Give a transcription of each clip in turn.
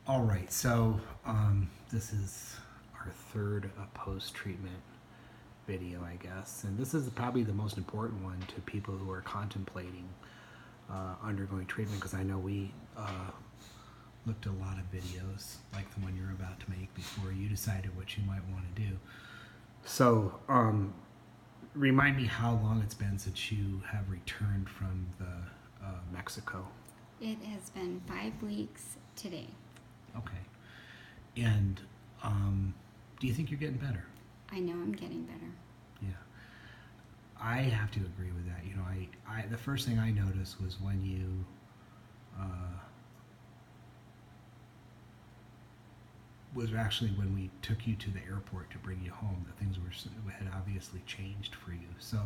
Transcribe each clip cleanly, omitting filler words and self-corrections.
All right, so this is our third post-treatment video, I guess, and this is probably the most important one to people who are contemplating undergoing treatment, because I know we looked at a lot of videos like the one you're about to make before you decided what you might want to do. So, remind me how long it's been since you have returned from the Mexico. It has been 5 weeks today. Okay. And do you think you're getting better? I know I'm getting better. Yeah. I have to agree with that. You know, I the first thing I noticed was when you was actually when we took you to the airport to bring you home, that things had obviously changed for you. So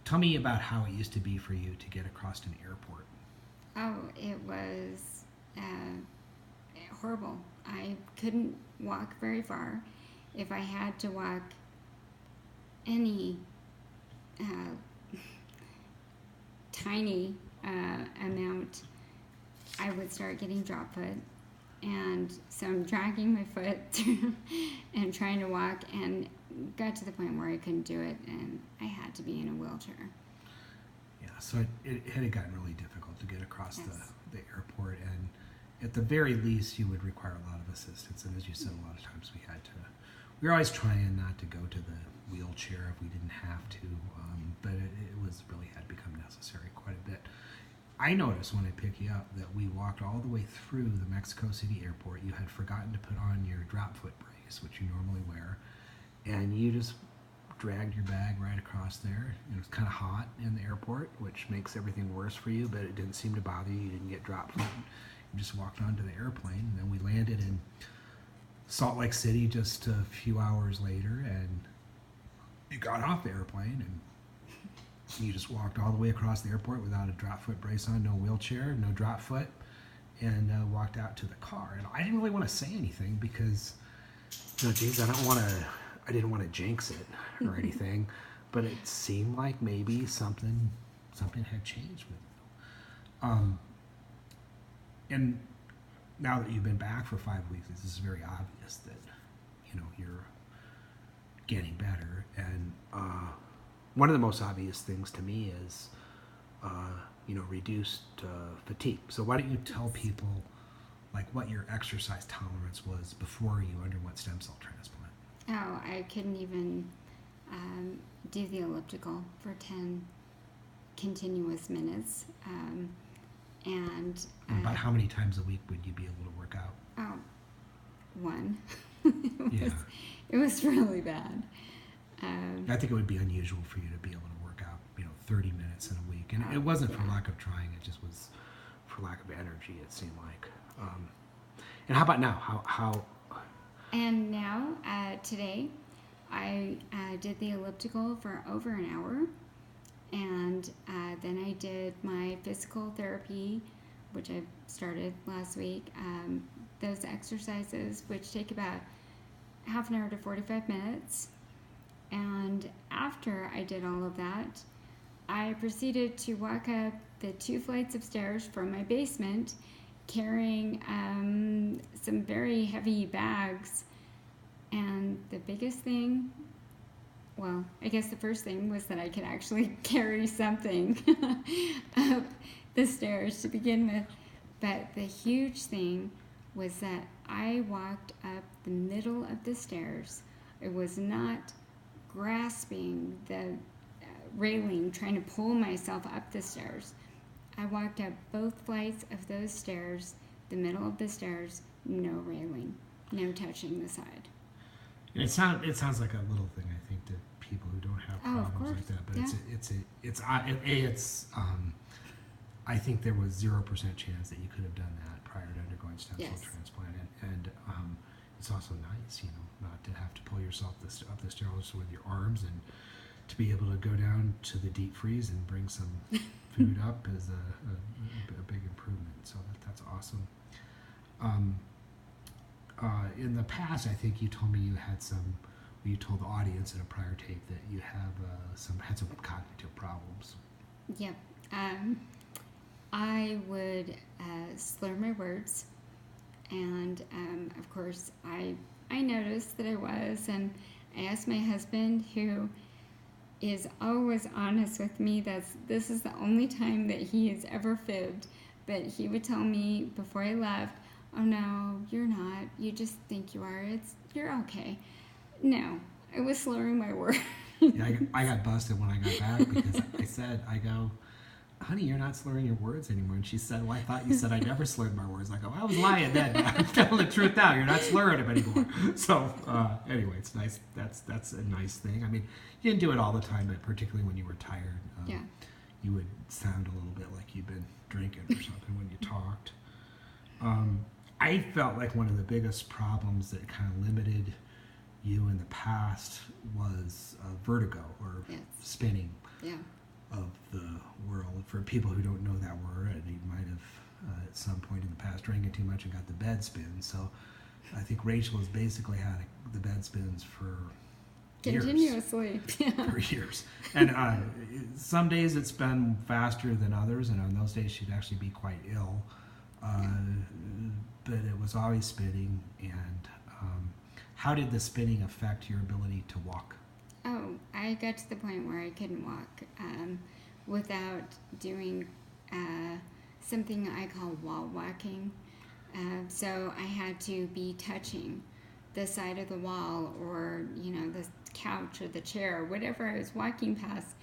tell me about how it used to be for you to get across an airport. Oh, it was horrible. I couldn't walk very far. If I had to walk any tiny amount, I would start getting drop foot. And so I'm dragging my foot through and trying to walk, and got to the point where I couldn't do it, and I had to be in a wheelchair. Yeah, so it had gotten really difficult to get across Yes. the airport, and at the very least, you would require a lot of assistance. And as you said, a lot of times we were always trying not to go to the wheelchair if we didn't have to, but it was really had become necessary quite a bit. I noticed when I picked you up that we walked all the way through the Mexico City airport. You had forgotten to put on your drop foot brace, which you normally wear, and you just dragged your bag right across there. It was kind of hot in the airport, which makes everything worse for you, but it didn't seem to bother you. You didn't get drop foot. You just walked onto the airplane, and then we landed in Salt Lake City just a few hours later, and you got off the airplane, and you just walked all the way across the airport without a drop foot brace on, no wheelchair, no drop foot, and walked out to the car. And I didn't really want to say anything because, geez, I didn't want to jinx it or anything, but it seemed like maybe something had changed with you. And now that you've been back for 5 weeks, this is very obvious that you're getting better. And one of the most obvious things to me is reduced fatigue. So why don't you tell people like what your exercise tolerance was before you underwent stem cell transplant? Oh, I couldn't even do the elliptical for 10 continuous minutes. And About how many times a week would you be able to work out? oh, one. Yeah. It was really bad. I think it would be unusual for you to be able to work out, 30 minutes in a week. And it wasn't for lack of trying, it just was for lack of energy, it seemed like. And how about now? How And now, today, I did the elliptical for over an hour, and then I did my physical therapy, which I started last week. Those exercises, which take about half an hour to 45 minutes. And after I did all of that, I proceeded to walk up the 2 flights of stairs from my basement, carrying some very heavy bags. And the biggest thing, well, I guess the first thing was that I could actually carry something up the stairs to begin with. But the huge thing was that I walked up the middle of the stairs. I was not grasping the railing, trying to pull myself up the stairs. I walked up both flights of those stairs, the middle of the stairs, no railing, no touching the side. it sounds like a little thing, I think, to people who don't have problems like that. But yeah. it's I think there was 0% chance that you could have done that prior to undergoing stem cell Yes. transplant, and it's also nice, not to have to pull yourself up the stairs with your arms, and to be able to go down to the deep freeze and bring some food up is a big improvement. So that's awesome. In the past, I think you told me you told the audience in a prior tape that you have had some cognitive problems. Yep. I would slur my words, And of course, I noticed that I was, and I asked my husband, who is always honest with me. This is the only time that he has ever fibbed. But he would tell me before I left, "Oh no, you're not. You just think you are. You're okay." No, I was slurring my words. Yeah, I got busted when I got back because I go, "Honey, you're not slurring your words anymore." And she said, "Well, I thought you said I never slurred my words." I go, "I was lying then. I'm telling the truth now. You're not slurring them anymore." So anyway, it's nice. That's a nice thing. I mean, you didn't do it all the time, but particularly when you were tired, Yeah. you would sound a little bit like you'd been drinking or something when you talked. I felt like one of the biggest problems that kind of limited you in the past was vertigo or Yes. spinning Yeah. of the world. For people who don't know that word, you might have at some point in the past drinking too much and got the bed spin. So I think Rachel has basically had the bed spins for years. Continuously. Yeah. For years. And some days it's been faster than others, and on those days she'd actually be quite ill. But it was always spinning. And how did the spinning affect your ability to walk? Oh, I got to the point where I couldn't walk without doing something I call wall walking. So I had to be touching the side of the wall, or the couch or the chair, or whatever I was walking past,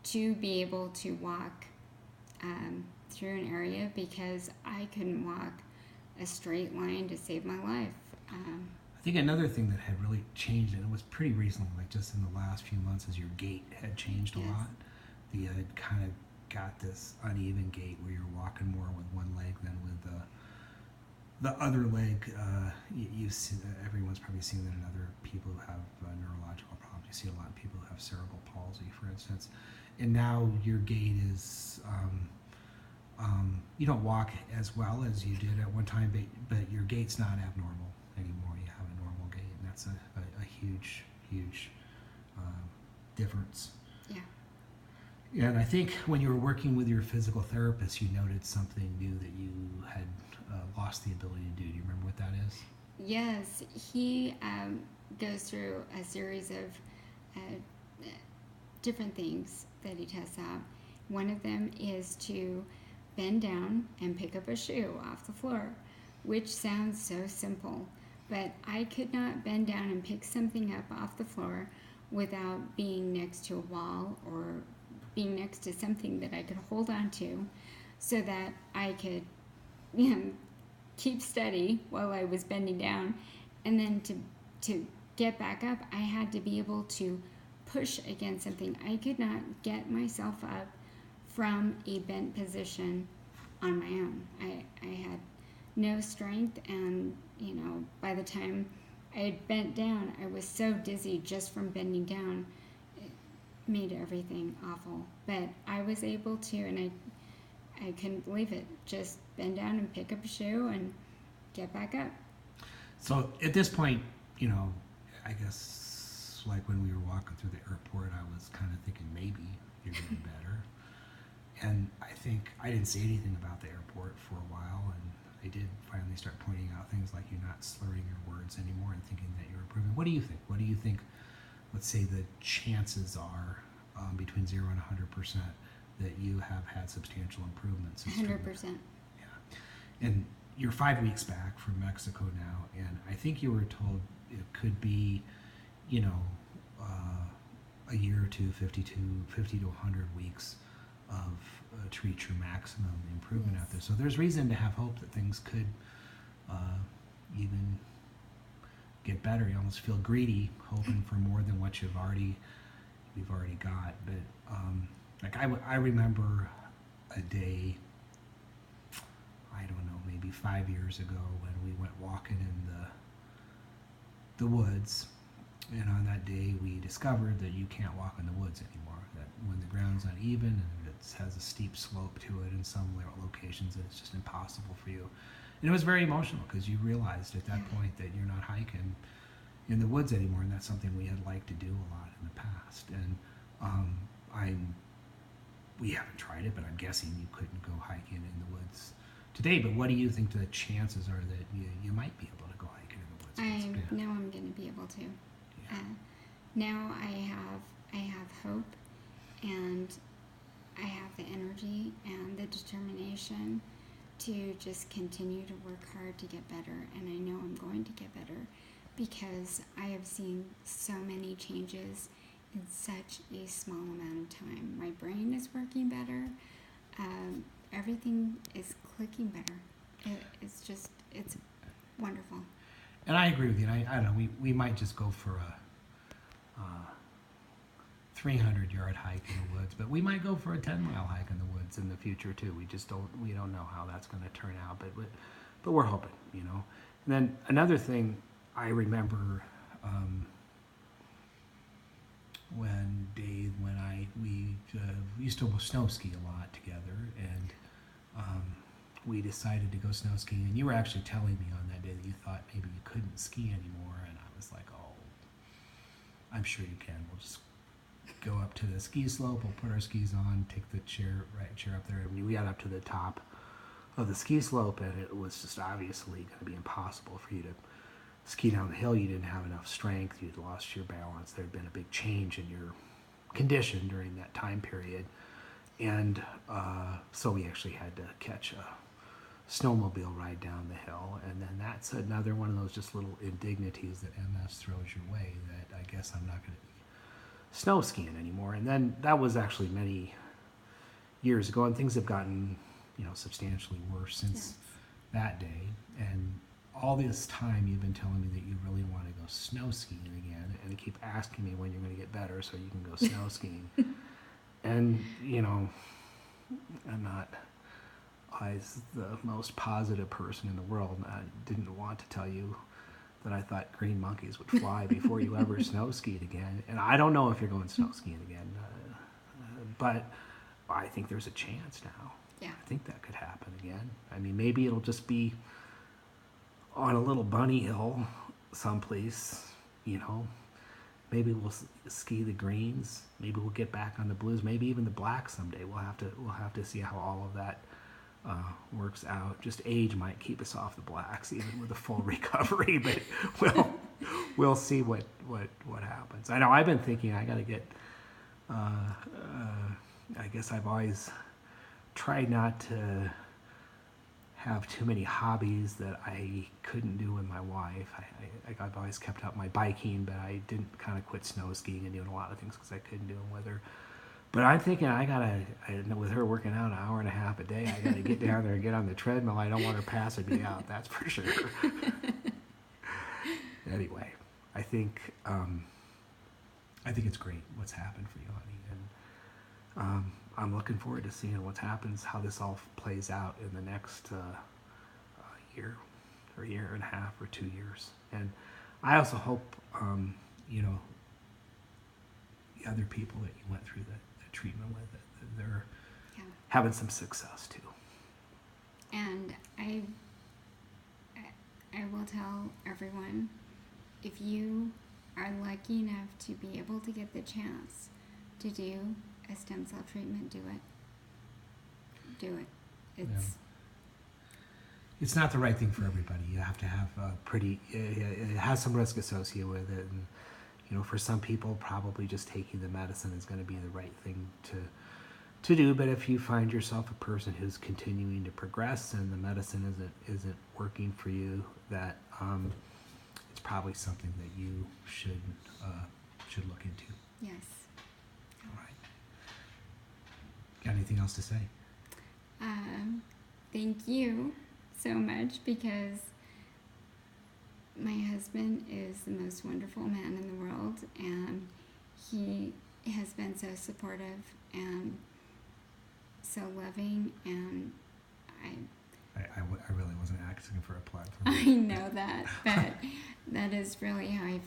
to be able to walk through an area, because I couldn't walk a straight line to save my life. I think another thing that had really changed, and it was pretty recently, like just in the last few months, is your gait had changed a Yes. lot. You had kind of got this uneven gait where you're walking more with one leg than with the other leg. You've seen, everyone's probably seen that in other people who have neurological problems. You see a lot of people who have cerebral palsy, for instance. And now your gait is, you don't walk as well as you did at one time, but your gait's not abnormal anymore. You have a normal gait, and that's a huge, huge difference. Yeah. And I think when you were working with your physical therapist, you noted something new that you had lost the ability to do. Do you remember what that is? Yes, he goes through a series of different things that he tests out. One of them is to bend down and pick up a shoe off the floor, which sounds so simple, but I could not bend down and pick something up off the floor without being next to a wall or being next to something that I could hold on to, so that I could keep steady while I was bending down. And then to get back up, I had to be able to push against something. I could not get myself up from a bent position on my own. I had no strength, and by the time I had bent down, I was so dizzy just from bending down. It made everything awful. But I was able to, and I couldn't believe it, just bend down and pick up a shoe and get back up. So at this point, I guess like when we were walking through the airport, I was kind of thinking maybe you're getting better. And I think I didn't say anything about the airport for a while, and I did finally start pointing out things like you're not slurring your words anymore and thinking that you're improving. What do you think? What do you think, let's say, the chances are between 0 and 100% that you have had substantial improvements? 100%. Yeah. And you're 5 weeks back from Mexico now, and I think you were told it could be, a year or two, 50 to 100 weeks of to reach your maximum improvement out there. So there's reason to have hope that things could even get better. You almost feel greedy, hoping for more than what we've already got. But I remember a day, I don't know, maybe 5 years ago, when we went walking in the woods, and on that day we discovered that you can't walk in the woods anymore. That when the ground's uneven and it has a steep slope to it in some locations, that it's just impossible for you. And it was very emotional because you realized at that point that you're not hiking in the woods anymore, and that's something we had liked to do a lot in the past. And we haven't tried it, but I'm guessing you couldn't go hiking in the woods today. But what do you think the chances are that you might be able to go hiking in the woods? I know I'm going to be able to. Yeah. Now I have hope, and I have the energy and the determination to just continue to work hard to get better, and I know I'm going to get better because I have seen so many changes in such a small amount of time. My brain is working better. Everything is clicking better. It's wonderful. And I agree with you. And I don't know. We might just go for a 300-yard hike in the woods, but we might go for a 10-mile hike in the woods in the future too. We don't know how that's going to turn out, but we're hoping, you know. And then another thing I remember when Dave, we used to snow ski a lot together, and we decided to go snow skiing. And you were actually telling me on that day that you thought maybe you couldn't ski anymore, and I was like, oh, I'm sure you can. We'll just go up to the ski slope, we'll put our skis on, take the chair up there. I mean, we got up to the top of the ski slope, and it was just obviously going to be impossible for you to ski down the hill. You didn't have enough strength, you'd lost your balance, there had been a big change in your condition during that time period. And so we actually had to catch a snowmobile ride down the hill, and then that's another one of those just little indignities that MS throws your way, that I guess I'm not going to be snow skiing anymore. And then that was actually many years ago, and things have gotten, you know, substantially worse since that day. And all this time you've been telling me that you really want to go snow skiing again, and you keep asking me when you're going to get better so you can go snow skiing. And, you know, I'm not always the most positive person in the world. I didn't want to tell you that I thought green monkeys would fly before you ever snow skied again. And I don't know if you're going snow skiing again, but I think there's a chance now. Yeah. I think that could happen again. I mean, maybe it'll just be on a little bunny hill someplace, you know. Maybe we'll ski the greens. Maybe we'll get back on the blues. Maybe even the blacks someday. We'll have to see how all of that works out. Just age might keep us off the blacks, even with a full recovery. But we'll see what happens. I know I've been thinking I got to get. I guess I've always tried not to have too many hobbies that I couldn't do with my wife. I've always kept up my biking, but I didn't kind of quit snow skiing and doing a lot of things because I couldn't do them with her. But I'm thinking with her working out an hour and a half a day, I gotta get down there and get on the treadmill. I don't want her passing me out, that's for sure. Anyway, I think it's great what's happened for you, honey, and I'm looking forward to seeing how this all plays out in the next year, or year and a half, or 2 years. And I also hope, you know, the other people that you went through the treatment with, that they're having some success too. And I will tell everyone, if you are lucky enough to be able to get the chance to do a stem cell treatment, do it. It's not the right thing for everybody. You have to have it has some risk associated with it, and you know, for some people, probably just taking the medicine is going to be the right thing to do. But if you find yourself a person who's continuing to progress and the medicine isn't working for you, that it's probably something that you should look into. Yes. All right. Got anything else to say? Thank you so much, because my husband is the most wonderful man in the world, and he has been so supportive and so loving, and I really wasn't asking for a plug. I know that, but that is really how I feel.